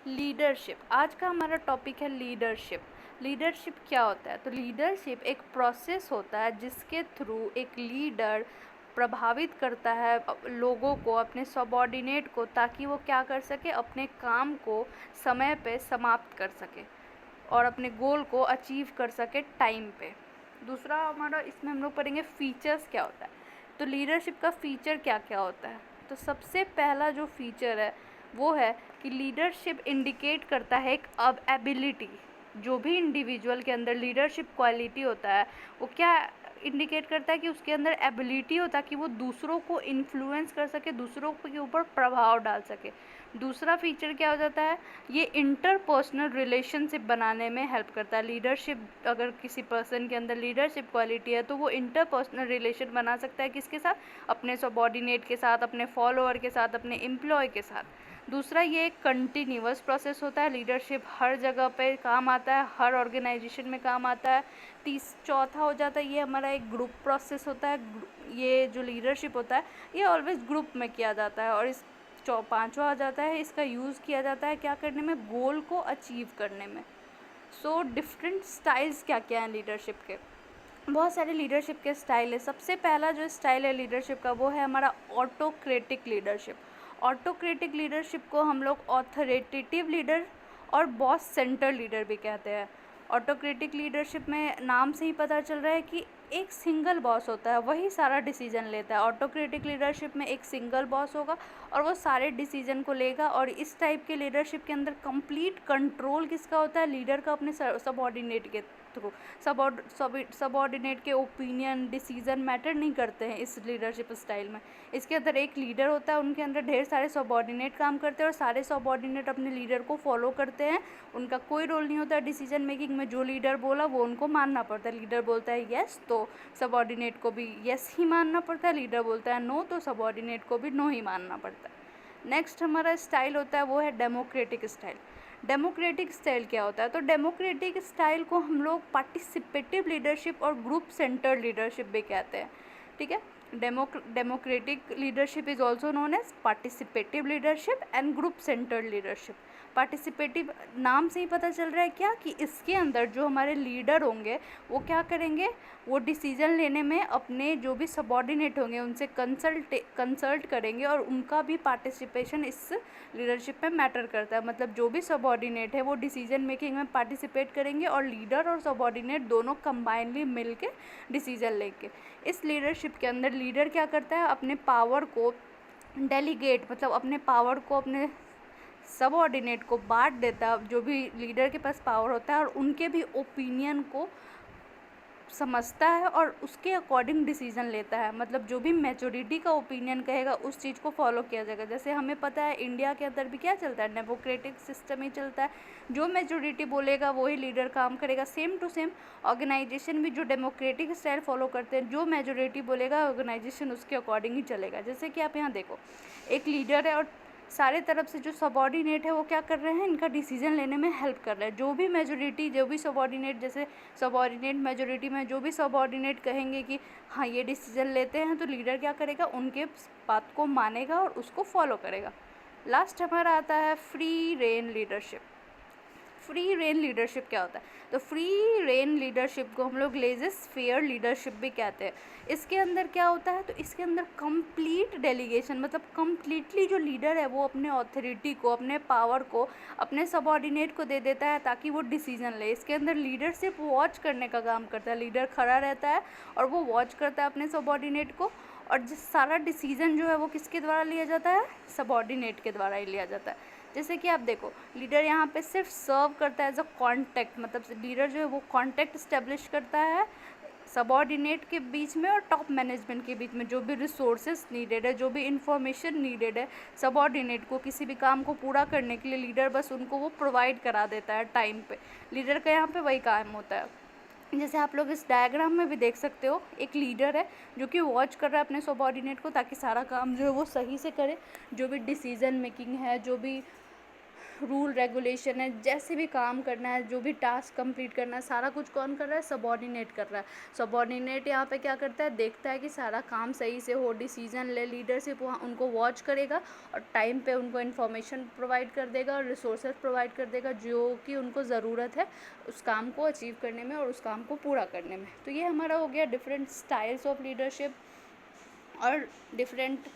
Leadership, आज का हमारा टॉपिक है लीडरशिप। लीडरशिप क्या होता है? तो लीडरशिप एक प्रोसेस होता है जिसके थ्रू एक लीडर प्रभावित करता है लोगों को, अपने सबॉर्डिनेट को, ताकि वो क्या कर सके, अपने काम को समय पे समाप्त कर सके और अपने गोल को अचीव कर सके टाइम पे। दूसरा हमारा इसमें हम लोग पढ़ेंगे फीचर्स क्या होता है। तो लीडरशिप का फीचर क्या क्या होता है? तो सबसे पहला जो फीचर है वो है कि लीडरशिप इंडिकेट करता है एक अब एबिलिटी। जो भी इंडिविजुअल के अंदर लीडरशिप क्वालिटी होता है वो क्या इंडिकेट करता है कि उसके अंदर एबिलिटी होता है कि वो दूसरों को इन्फ्लुएंस कर सके, दूसरों के ऊपर प्रभाव डाल सके। दूसरा फीचर क्या हो जाता है, ये इंटरपर्सनल रिलेशनशिप बनाने में हेल्प करता है। लीडरशिप, अगर किसी पर्सन के अंदर लीडरशिप क्वालिटी है तो वो इंटरपर्सनल रिलेशन बना सकता है किसके साथ, अपने सबॉर्डिनेट के साथ, अपने फॉलोअर के साथ, अपने एम्प्लॉय के साथ। दूसरा, ये एक कंटिन्यूअस प्रोसेस होता है। लीडरशिप हर जगह पे काम आता है, हर ऑर्गेनाइजेशन में काम आता है। चौथा हो जाता है ये हमारा एक ग्रुप प्रोसेस होता है। ये जो लीडरशिप होता है ये ऑलवेज ग्रुप में किया जाता है। और इस पांचवा आ जाता है, इसका यूज़ किया जाता है क्या करने में, गोल को अचीव करने में। सो डिफरेंट स्टाइल्स क्या क्या हैं लीडरशिप के? बहुत सारे लीडरशिप के स्टाइल है। सबसे पहला जो स्टाइल है लीडरशिप का वो है हमारा ऑटोक्रेटिक लीडरशिप। ऑटोक्रेटिक लीडरशिप को हम लोग ऑथोरिटेटिव लीडर और बॉस सेंटर लीडर भी कहते हैं। ऑटोक्रेटिक लीडरशिप में नाम से ही पता चल रहा है कि एक सिंगल बॉस होता है, वही सारा डिसीजन लेता है। ऑटोक्रेटिक लीडरशिप में एक सिंगल बॉस होगा और वो सारे डिसीजन को लेगा। और इस टाइप के लीडरशिप के अंदर कंप्लीट कंट्रोल किसका होता है, लीडर का, अपने सबॉर्डिनेट के थ्रू। सबॉर्डिनेट के ओपिनियन, डिसीजन मैटर नहीं करते हैं इस लीडरशिप स्टाइल में। इसके अंदर एक लीडर होता है, उनके अंदर ढेर सारे सबॉर्डिनेट काम करते हैं और सारे सबॉर्डिनेट अपने लीडर को फॉलो करते हैं। उनका कोई रोल नहीं होता है डिसीजन मेकिंग में। जो लीडर बोला वो उनको मानना पड़ता है। लीडर बोलता है येस तो सबॉर्डिनेट को भी येस ही मानना पड़ता है। लीडर बोलता है नो तो सबॉर्डिनेट को भी नो ही मानना पड़ता है। नेक्स्ट हमारा स्टाइल होता है वो है डेमोक्रेटिक स्टाइल। डेमोक्रेटिक स्टाइल क्या होता है? तो डेमोक्रेटिक स्टाइल को हम लोग पार्टिसिपेटिव लीडरशिप और ग्रुप सेंटर लीडरशिप भी कहते हैं। ठीक है, democratic leadership is also known as participative leadership and group center leadership. Participative नाम से ही पता चल रहा है क्या कि इसके अंदर जो हमारे लीडर होंगे वो क्या करेंगे, वो डिसीजन लेने में अपने जो भी सबॉर्डिनेट होंगे उनसे कंसल्ट करेंगे और उनका भी पार्टिसिपेशन इस लीडरशिप में मैटर करता है। मतलब जो भी सबॉर्डिनेट है वो डिसीजन मेकिंग में पार्टिसिपेट करेंगे और लीडर और सबॉर्डिनेट दोनों कंबाइनली मिल के डिसीजन लेंगे। इस लीडरशिप के अंदर लीडर क्या करता है, अपने पावर को डेलीगेट, मतलब अपने पावर को अपने सबऑर्डिनेट को बांट देता है। जो भी लीडर के पास पावर होता है और उनके भी ओपिनियन को समझता है और उसके अकॉर्डिंग डिसीजन लेता है। मतलब जो भी मेजोरिटी का ओपिनियन कहेगा उस चीज़ को फॉलो किया जाएगा। जैसे हमें पता है इंडिया के अंदर भी क्या चलता है, डेमोक्रेटिक सिस्टम ही चलता है। जो मेजोरिटी बोलेगा वही लीडर काम करेगा। सेम टू सेम ऑर्गेनाइजेशन भी जो डेमोक्रेटिक स्टाइल फॉलो करते हैं, जो मेजोरिटी बोलेगा ऑर्गेनाइजेशन उसके अकॉर्डिंग ही चलेगा। जैसे कि आप यहाँ देखो, एक लीडर है और सारे तरफ से जो सबॉर्डिनेट है वो क्या कर रहे हैं, इनका डिसीजन लेने में हेल्प कर रहे हैं। जो भी मेजोरिटी, जो भी सबॉर्डिनेट, जैसे सबॉर्डिनेट मेजोरिटी में जो भी सबॉर्डिनेट कहेंगे कि हाँ ये डिसीजन लेते हैं, तो लीडर क्या करेगा, उनके बात को मानेगा और उसको फॉलो करेगा। लास्ट हमारा आता है free rein leadership. Free rein leadership क्या होता है? तो फ्री रेन लीडरशिप को हम लोग लेजेस फेयर लीडरशिप भी कहते हैं। इसके अंदर क्या होता है, तो इसके अंदर कंप्लीट डेलीगेशन, मतलब कंप्लीटली जो लीडर है वो अपने ऑथोरिटी को, अपने पावर को अपने सबऑर्डिनेट को दे देता है ताकि वो डिसीजन ले। इसके अंदर लीडर सिर्फ वॉच करने का काम करता है। लीडर खड़ा रहता है और वो वॉच करता है अपने सबऑर्डिनेट को, और जिस सारा डिसीजन जो है वो किसके द्वारा लिया जाता है, सबऑर्डिनेट के द्वारा ही लिया जाता है। जैसे कि आप देखो, लीडर यहाँ पे सिर्फ सर्व करता है एज अ कॉन्टैक्ट, मतलब लीडर जो है वो कॉन्टैक्ट इस्टेब्लिश करता है सबऑर्डिनेट के बीच में और टॉप मैनेजमेंट के बीच में। जो भी रिसोर्सेज नीडेड है, जो भी इंफॉर्मेशन नीडेड है सबऑर्डिनेट को किसी भी काम को पूरा करने के लिए, लीडर बस उनको वो प्रोवाइड करा देता है टाइम पे। लीडर का यहाँ पे वही काम होता है। जैसे आप लोग इस डायग्राम में भी देख सकते हो, एक लीडर है जो कि वॉच कर रहा है अपने सबऑर्डिनेट को ताकि सारा काम जो है वो सही से करे। जो भी डिसीजन मेकिंग है, जो भी रूल रेगुलेशन है, जैसे भी काम करना है, जो भी टास्क कंप्लीट करना है, सारा कुछ कौन कर रहा है? सबऑर्डिनेट कर रहा है। सबऑर्डिनेट यहाँ पे क्या करता है? देखता है कि सारा काम सही से हो, डिसीजन ले। लीडरशिप वहाँ उनको वॉच करेगा और टाइम पे उनको इन्फॉर्मेशन प्रोवाइड कर देगा और रिसोर्सेज प्रोवाइड कर देगा जो कि उनको ज़रूरत है उस काम को अचीव करने में और उस काम को पूरा करने में। तो ये हमारा हो गया डिफरेंट स्टाइल्स ऑफ लीडरशिप और डिफरेंट